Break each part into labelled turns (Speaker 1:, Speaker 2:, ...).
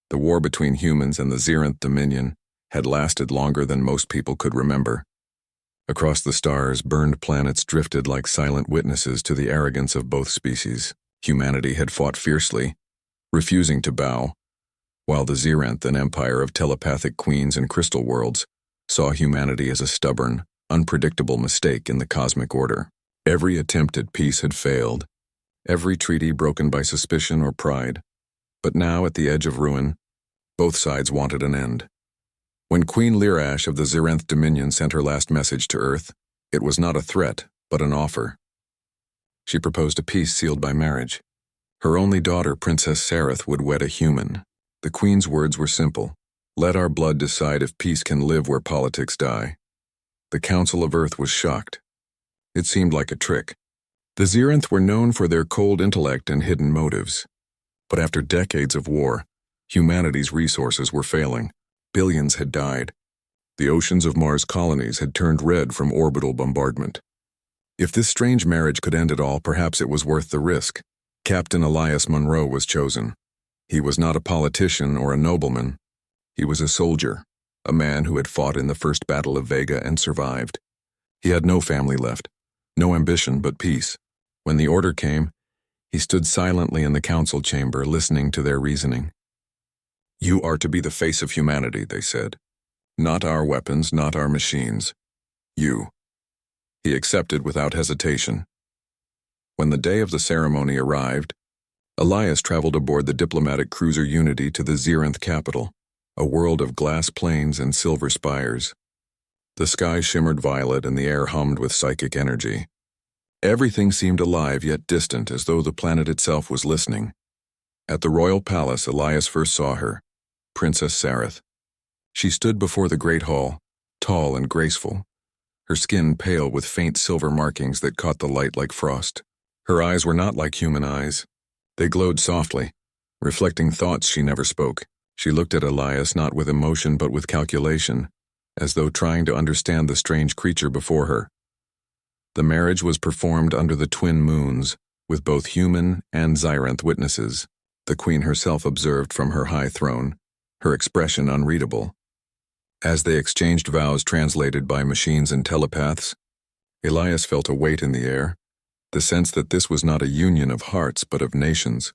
Speaker 1: The war between humans and the Xeranth Dominion had lasted longer than most people could remember. Across the stars, burned planets drifted like silent witnesses to the arrogance of both species. Humanity had fought fiercely, refusing to bow, while the Xeranth, an empire of telepathic queens and crystal worlds, saw humanity as a stubborn, unpredictable mistake in the cosmic order. Every attempt at peace had failed, every treaty broken by suspicion or pride. But now, at the edge of ruin, both sides wanted an end. When Queen Lirash of the Xeranth Dominion sent her last message to Earth, it was not a threat, but an offer. She proposed a peace sealed by marriage. Her only daughter, Princess Sareth, would wed a human. The Queen's words were simple: let our blood decide if peace can live where politics die. The Council of Earth was shocked. It seemed like a trick. The Xeranth were known for their cold intellect and hidden motives. But after decades of war, humanity's resources were failing. Billions had died. The oceans of Mars' colonies had turned red from orbital bombardment. If this strange marriage could end it all, perhaps it was worth the risk. Captain Elias Monroe was chosen. He was not a politician or a nobleman. He was a soldier, a man who had fought in the First Battle of Vega and survived. He had no family left, no ambition but peace. When the order came, he stood silently in the council chamber, listening to their reasoning. You are to be the face of humanity, they said. Not our weapons, not our machines. You. He accepted without hesitation. When the day of the ceremony arrived, Elias traveled aboard the diplomatic cruiser Unity to the Xeranth capital, a world of glass plains and silver spires. The sky shimmered violet and the air hummed with psychic energy. Everything seemed alive yet distant, as though the planet itself was listening. At the royal palace, Elias first saw her, Princess Sareth. She stood before the great hall, tall and graceful, her skin pale with faint silver markings that caught the light like frost. Her eyes were not like human eyes. They glowed softly, reflecting thoughts she never spoke. She looked at Elias not with emotion but with calculation, as though trying to understand the strange creature before her. The marriage was performed under the twin moons, with both human and Xeranth witnesses. The queen herself observed from her high throne, her expression unreadable. As they exchanged vows translated by machines and telepaths, Elias felt a weight in the air, the sense that this was not a union of hearts but of nations,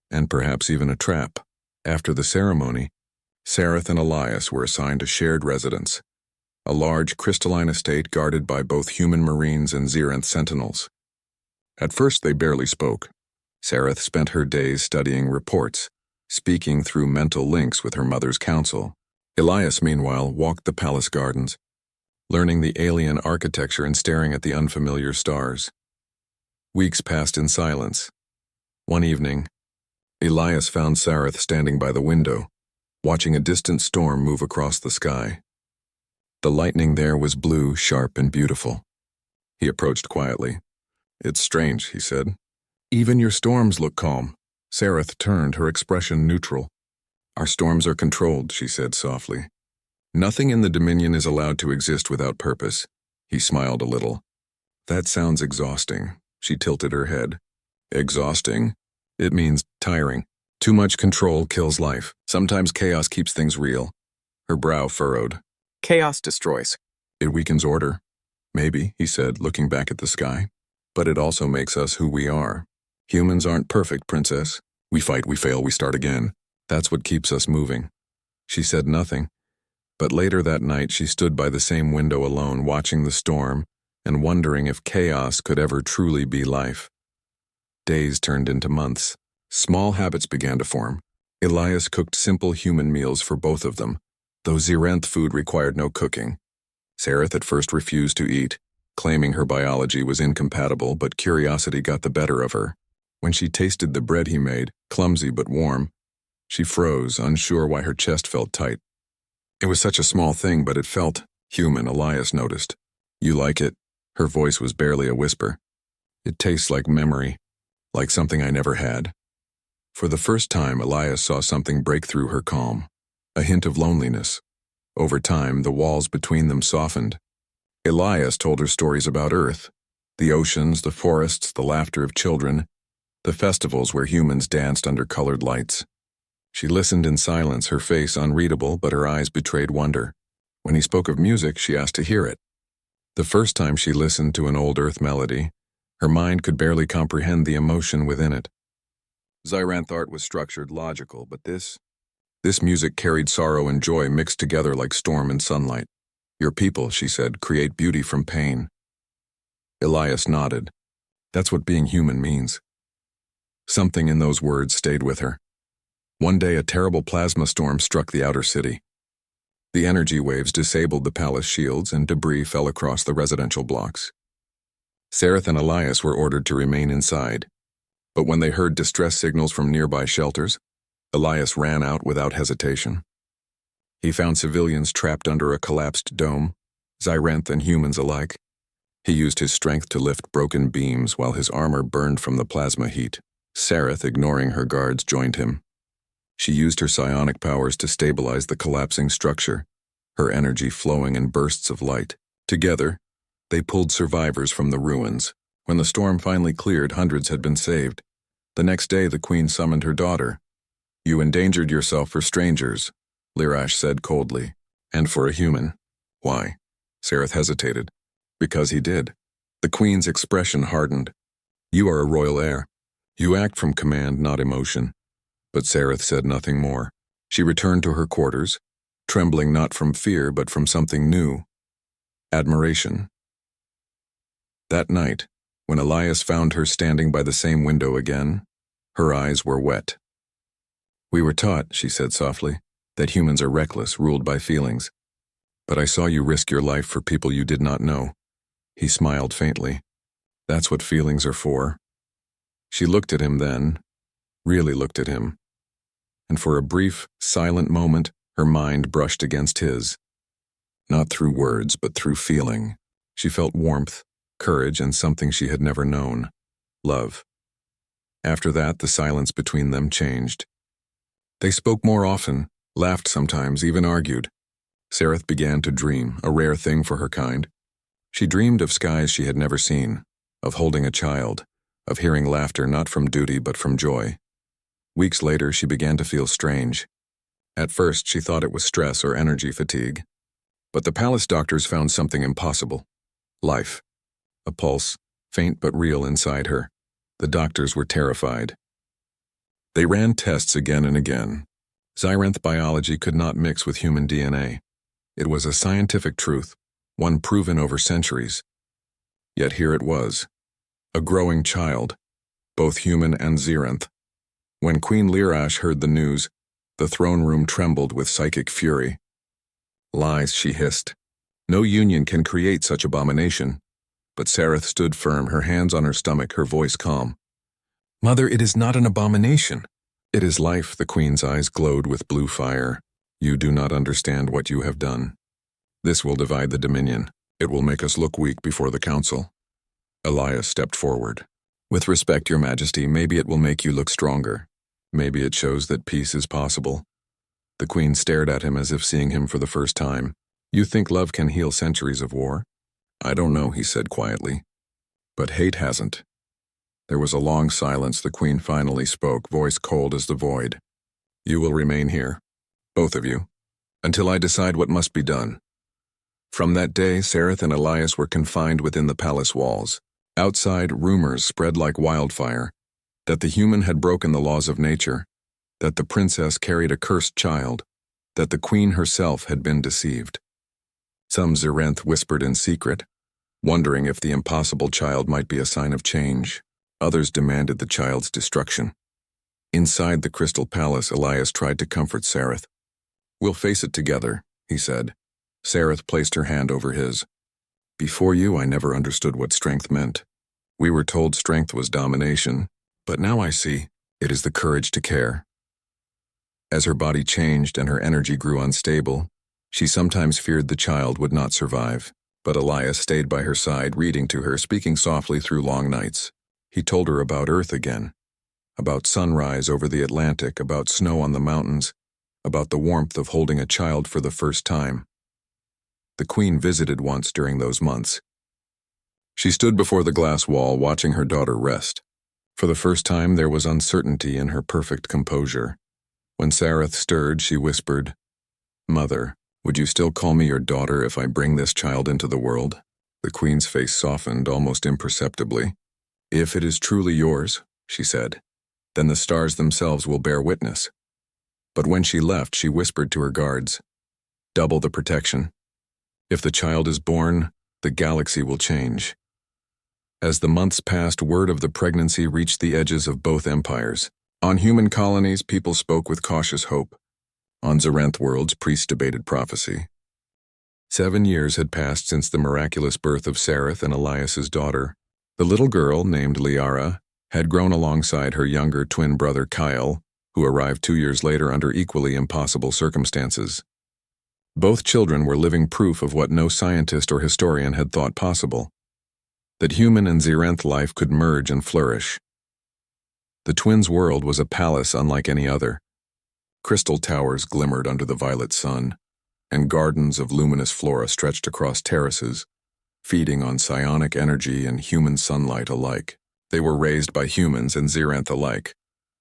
Speaker 1: and perhaps even a trap. After the ceremony, Sareth and Elias were assigned a shared residence, a large crystalline estate guarded by both human marines and Xeranth sentinels. At first they barely spoke. Sareth spent her days studying reports, speaking through mental links with her mother's council. Elias, meanwhile, walked the palace gardens, learning the alien architecture and staring at the unfamiliar stars. Weeks passed in silence. One evening, Elias found Sareth standing by the window, watching a distant storm move across the sky. The lightning there was blue, sharp, and beautiful. He approached quietly. It's strange, he said. Even your storms look calm. Sareth turned, her expression neutral. Our storms are controlled, she said softly. Nothing in the Dominion is allowed to exist without purpose. He smiled a little. That sounds exhausting. She tilted her head. Exhausting? It means tiring. Too much control kills life. Sometimes chaos keeps things real. Her brow furrowed.
Speaker 2: Chaos destroys.
Speaker 1: It weakens order. Maybe, he said, looking back at the sky. But it also makes us who we are. Humans aren't perfect, Princess. We fight, we fail, we start again. That's what keeps us moving. She said nothing, but later that night she stood by the same window alone, watching the storm and wondering if chaos could ever truly be life. Days turned into months. Small habits began to form. Elias cooked simple human meals for both of them, though Xeranth food required no cooking. Sareth at first refused to eat, claiming her biology was incompatible, but curiosity got the better of her. When she tasted the bread he made, clumsy but warm, she froze, unsure why her chest felt tight. It was such a small thing, but it felt human, Elias noticed. You like it? Her voice was barely a whisper. It tastes like memory, like something I never had. For the first time, Elias saw something break through her calm, a hint of loneliness. Over time, the walls between them softened. Elias told her stories about Earth, the oceans, the forests, the laughter of children, the festivals where humans danced under colored lights. She listened in silence, her face unreadable, but her eyes betrayed wonder. When he spoke of music, she asked to hear it. The first time she listened to an old earth melody, her mind could barely comprehend the emotion within it. Zyranth art was structured, logical, but this music carried sorrow and joy mixed together like storm and sunlight. Your people, she said, create beauty from pain. Elias nodded. That's what being human means. Something in those words stayed with her. One day a terrible plasma storm struck the outer city. The energy waves disabled the palace shields and debris fell across the residential blocks. Sareth and Elias were ordered to remain inside, but when they heard distress signals from nearby shelters, Elias ran out without hesitation. He found civilians trapped under a collapsed dome, Zyranth and humans alike. He used his strength to lift broken beams while his armor burned from the plasma heat. Sareth, ignoring her guards, joined him. She used her psionic powers to stabilize the collapsing structure, her energy flowing in bursts of light. Together, they pulled survivors from the ruins. When the storm finally cleared, hundreds had been saved. The next day, the queen summoned her daughter. You endangered yourself for strangers, Lirash said coldly. And for a human. Why? Sareth hesitated. Because he did. The queen's expression hardened. You are a royal heir. You act from command, not emotion. But Sareth said nothing more. She returned to her quarters, trembling not from fear but from something new. Admiration. That night, when Elias found her standing by the same window again, her eyes were wet. We were taught, she said softly, that humans are reckless, ruled by feelings. But I saw you risk your life for people you did not know. He smiled faintly. That's what feelings are for. She looked at him then, really looked at him. And for a brief, silent moment, her mind brushed against his. Not through words, but through feeling. She felt warmth, courage, and something she had never known. Love. After that, the silence between them changed. They spoke more often, laughed sometimes, even argued. Sareth began to dream, a rare thing for her kind. She dreamed of skies she had never seen, of holding a child, of hearing laughter not from duty but from joy. Weeks later, she began to feel strange. At first, she thought it was stress or energy fatigue. But the palace doctors found something impossible. Life. A pulse, faint but real inside her. The doctors were terrified. They ran tests again and again. Zyranth biology could not mix with human DNA. It was a scientific truth, one proven over centuries. Yet here it was. A growing child, both human and Zyranth. When Queen Lirash heard the news, the throne room trembled with psychic fury. Lies, she hissed. No union can create such abomination. But Sareth stood firm, her hands on her stomach, her voice calm. Mother, it is not an abomination. It is life, the queen's eyes glowed with blue fire. You do not understand what you have done. This will divide the dominion. It will make us look weak before the council. Elias stepped forward. With respect, your majesty, maybe it will make you look stronger. Maybe it shows that peace is possible. The queen stared at him as if seeing him for the first time. You think love can heal centuries of war? I don't know, he said quietly. But hate hasn't. There was a long silence. The queen finally spoke, voice cold as the void. You will remain here, both of you, until I decide what must be done. From that day, Sareth and Elias were confined within the palace walls. Outside, rumors spread like wildfire, that the human had broken the laws of nature, that the princess carried a cursed child, that the queen herself had been deceived. Some Zyranth whispered in secret, wondering if the impossible child might be a sign of change. Others demanded the child's destruction. Inside the crystal palace, Elias tried to comfort Sareth. We'll face it together, he said. Sareth placed her hand over his. Before you, I never understood what strength meant. We were told strength was domination, but now I see it is the courage to care. As her body changed and her energy grew unstable, she sometimes feared the child would not survive. But Elias stayed by her side, reading to her, speaking softly through long nights. He told her about Earth again, about sunrise over the Atlantic, about snow on the mountains, about the warmth of holding a child for the first time. The queen visited once during those months. She stood before the glass wall, watching her daughter rest. For the first time, there was uncertainty in her perfect composure. When Sareth stirred, she whispered, "Mother, would you still call me your daughter if I bring this child into the world?" The queen's face softened almost imperceptibly. "If it is truly yours," she said, "then the stars themselves will bear witness." But when she left, she whispered to her guards, "Double the protection. If the child is born, the galaxy will change." As the months passed, word of the pregnancy reached the edges of both empires. On human colonies, people spoke with cautious hope. On Zarenth worlds, priests debated prophecy. 7 years had passed since the miraculous birth of Sareth and Elias's daughter. The little girl, named Liara, had grown alongside her younger twin brother Kyle, who arrived 2 years later under equally impossible circumstances. Both children were living proof of what no scientist or historian had thought possible: that human and Zarenth life could merge and flourish. The twins' world was a palace unlike any other. Crystal towers glimmered under the violet sun, and gardens of luminous flora stretched across terraces, feeding on psionic energy and human sunlight alike. They were raised by humans and Zarenth alike,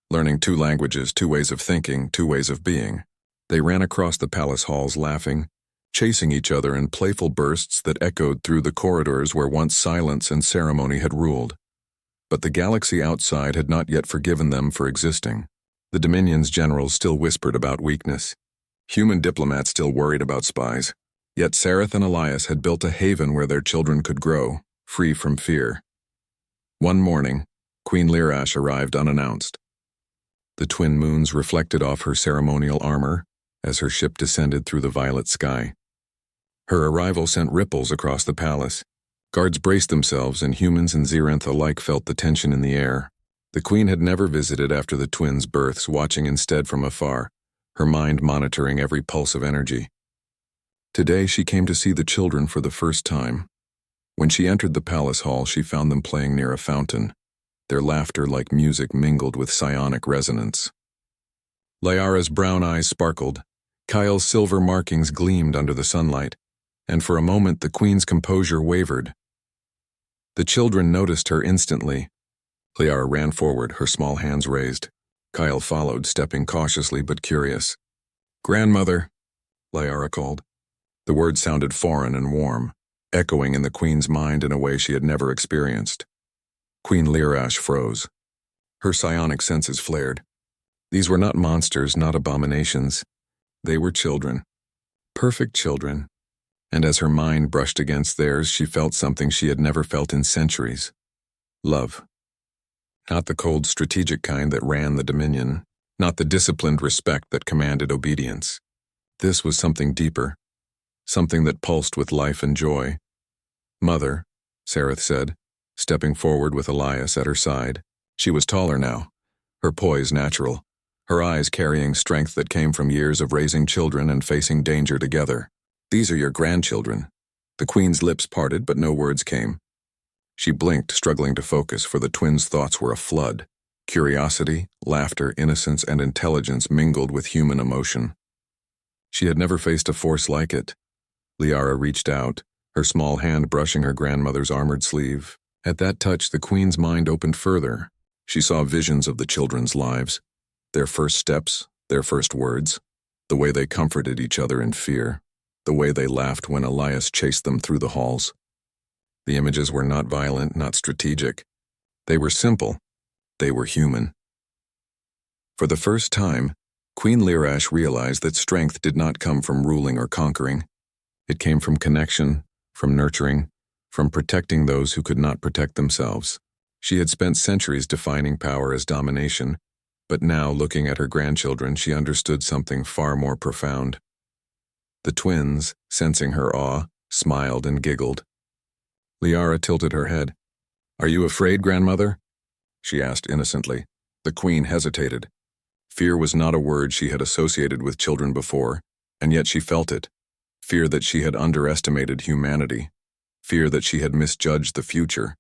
Speaker 1: learning 2 languages, 2 ways of thinking, 2 ways of being. They ran across the palace halls laughing, chasing each other in playful bursts that echoed through the corridors where once silence and ceremony had ruled. But the galaxy outside had not yet forgiven them for existing. The Dominion's generals still whispered about weakness. Human diplomats still worried about spies. Yet Sareth and Elias had built a haven where their children could grow, free from fear. One morning, Queen Lirash arrived unannounced. The twin moons reflected off her ceremonial armor as her ship descended through the violet sky. Her arrival sent ripples across the palace. Guards braced themselves, and humans and Zarenth alike felt the tension in the air. The queen had never visited after the twins' births, watching instead from afar, her mind monitoring every pulse of energy. Today she came to see the children for the first time. When she entered the palace hall, she found them playing near a fountain, their laughter like music mingled with psionic resonance. Liara's brown eyes sparkled, Kyle's silver markings gleamed under the sunlight, and for a moment the queen's composure wavered. The children noticed her instantly. Liara ran forward, her small hands raised. Kyle followed, stepping cautiously but curious. "Grandmother," Liara called. The word sounded foreign and warm, echoing in the queen's mind in a way she had never experienced. Queen Lirash froze. Her psionic senses flared. These were not monsters, not abominations. They were children. Perfect children. And as her mind brushed against theirs, she felt something she had never felt in centuries. Love. Not the cold, strategic kind that ran the Dominion, not the disciplined respect that commanded obedience. This was something deeper, something that pulsed with life and joy. "Mother," Sareth said, stepping forward with Elias at her side. She was taller now, her poise natural, her eyes carrying strength that came from years of raising children and facing danger together. "These are your grandchildren." The queen's lips parted, but no words came. She blinked, struggling to focus, for the twins' thoughts were a flood. Curiosity, laughter, innocence, and intelligence mingled with human emotion. She had never faced a force like it. Liara reached out, her small hand brushing her grandmother's armored sleeve. At that touch, the queen's mind opened further. She saw visions of the children's lives, their first steps, their first words, the way they comforted each other in fear, the way they laughed when Elias chased them through the halls. The images were not violent, not strategic. They were simple. They were human. For the first time, Queen Lirash realized that strength did not come from ruling or conquering. It came from connection, from nurturing, from protecting those who could not protect themselves. She had spent centuries defining power as domination, but now, looking at her grandchildren, she understood something far more profound. The twins, sensing her awe, smiled and giggled. Liara tilted her head. "Are you afraid, grandmother?" she asked innocently. The queen hesitated. Fear was not a word she had associated with children before, and yet she felt it. Fear that she had underestimated humanity. Fear that she had misjudged the future.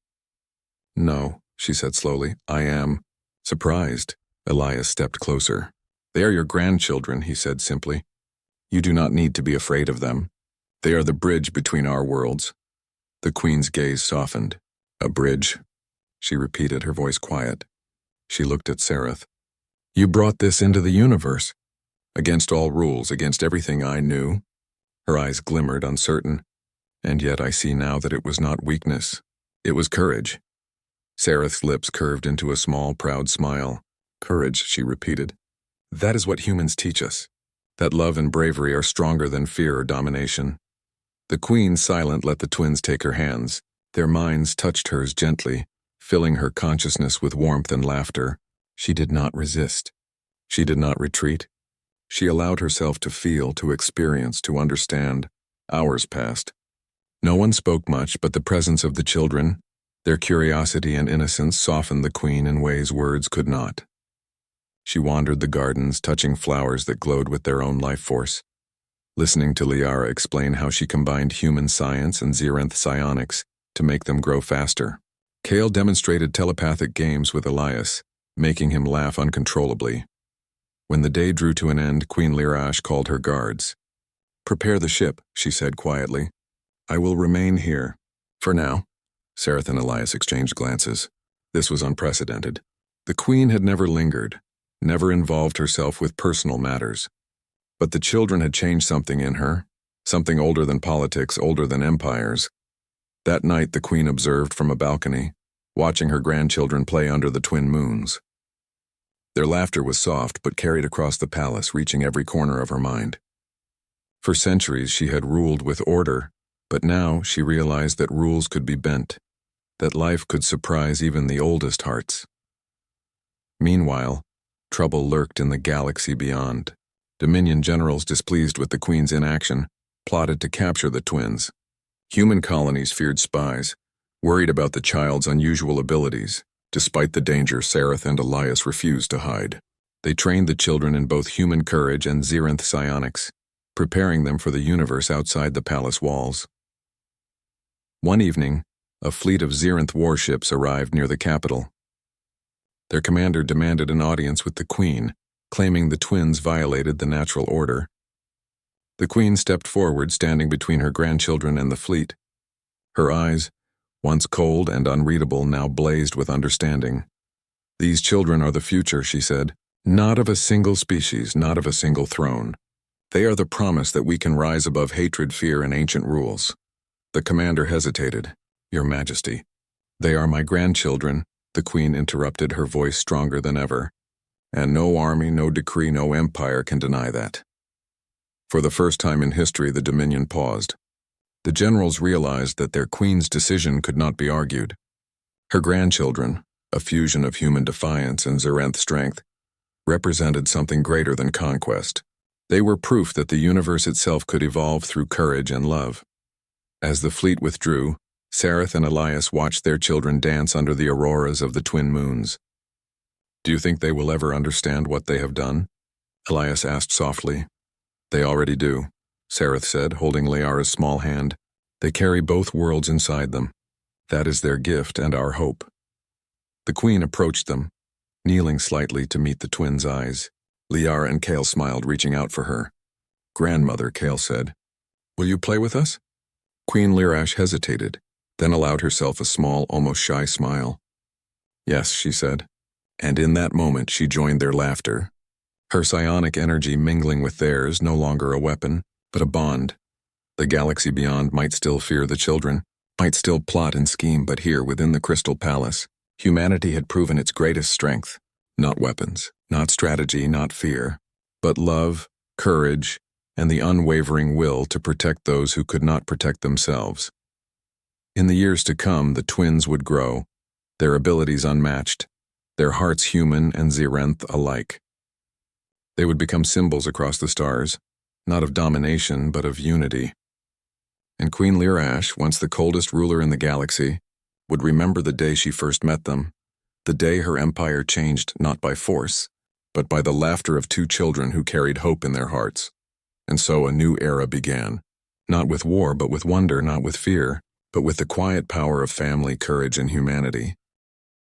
Speaker 1: "No," she said slowly. "I am surprised." Elias stepped closer. "They are your grandchildren," he said simply. "You do not need to be afraid of them. They are the bridge between our worlds." The queen's gaze softened. "A bridge," she repeated, her voice quiet. She looked at Sareth. "You brought this into the universe." Against all rules, against everything I knew. Her eyes glimmered, uncertain, and yet I see now that it was not weakness. It was courage. Sareth's lips curved into a small, proud smile. Courage, she repeated. That is what humans teach us. That love and bravery are stronger than fear or domination. The queen, silent, let the twins take her hands. Their minds touched hers gently, filling her consciousness with warmth and laughter. She did not resist. She did not retreat. She allowed herself to feel, to experience, to understand. Hours passed. No one spoke much, but the presence of the children, their curiosity and innocence, softened the queen in ways words could not. She wandered the gardens, touching flowers that glowed with their own life force, listening to Liara explain how she combined human science and Zirenth psionics to make them grow faster. Kale demonstrated telepathic games with Elias, making him laugh uncontrollably. When the day drew to an end, Queen Lirash called her guards. Prepare the ship, she said quietly. I will remain here. For now. Sareth and Elias exchanged glances. This was unprecedented. The queen had never lingered, never involved herself with personal matters. But the children had changed something in her, something older than politics, older than empires. That night the queen observed from a balcony, watching her grandchildren play under the twin moons. Their laughter was soft but carried across the palace, reaching every corner of her mind. For centuries she had ruled with order, but now she realized that rules could be bent, that life could surprise even the oldest hearts. Meanwhile, trouble lurked in the galaxy beyond. Dominion generals, displeased with the queen's inaction, plotted to capture the twins. Human colonies feared spies, worried about the child's unusual abilities. Despite the danger, Sareth and Elias refused to hide. They trained the children in both human courage and Zirenth psionics, preparing them for the universe outside the palace walls. One evening, a fleet of Zirenth warships arrived near the capital. Their commander demanded an audience with the queen, claiming the twins violated the natural order. The queen stepped forward, standing between her grandchildren and the fleet. Her eyes, once cold and unreadable, now blazed with understanding. These children are the future, she said, not of a single species, not of a single throne. They are the promise that we can rise above hatred, fear, and ancient rules. The commander hesitated. Your Majesty. They are my grandchildren, the queen interrupted, her voice stronger than ever. And no army, no decree, no empire can deny that. For the first time in history, the Dominion paused. The generals realized that their queen's decision could not be argued. Her grandchildren, a fusion of human defiance and Zirenth strength, represented something greater than conquest. They were proof that the universe itself could evolve through courage and love. As the fleet withdrew, Sareth and Elias watched their children dance under the auroras of the twin moons. Do you think they will ever understand what they have done? Elias asked softly. They already do, Sareth said, holding Liara's small hand. They carry both worlds inside them. That is their gift and our hope. The queen approached them, kneeling slightly to meet the twins' eyes. Liara and Kale smiled, reaching out for her. Grandmother, Kale said. Will you play with us? Queen Lirash hesitated, then allowed herself a small, almost shy smile. Yes, she said. And in that moment she joined their laughter. Her psionic energy mingling with theirs, no longer a weapon, but a bond. The galaxy beyond might still fear the children, might still plot and scheme, but here within the Crystal Palace, humanity had proven its greatest strength. Not weapons, not strategy, not fear, but love, courage, and the unwavering will to protect those who could not protect themselves. In the years to come, the twins would grow, their abilities unmatched, their hearts human and Zirenth alike. They would become symbols across the stars, not of domination, but of unity. And Queen Lirash, once the coldest ruler in the galaxy, would remember the day she first met them, the day her empire changed not by force, but by the laughter of two children who carried hope in their hearts. And so a new era began, not with war, but with wonder, not with fear, but with the quiet power of family, courage, and humanity.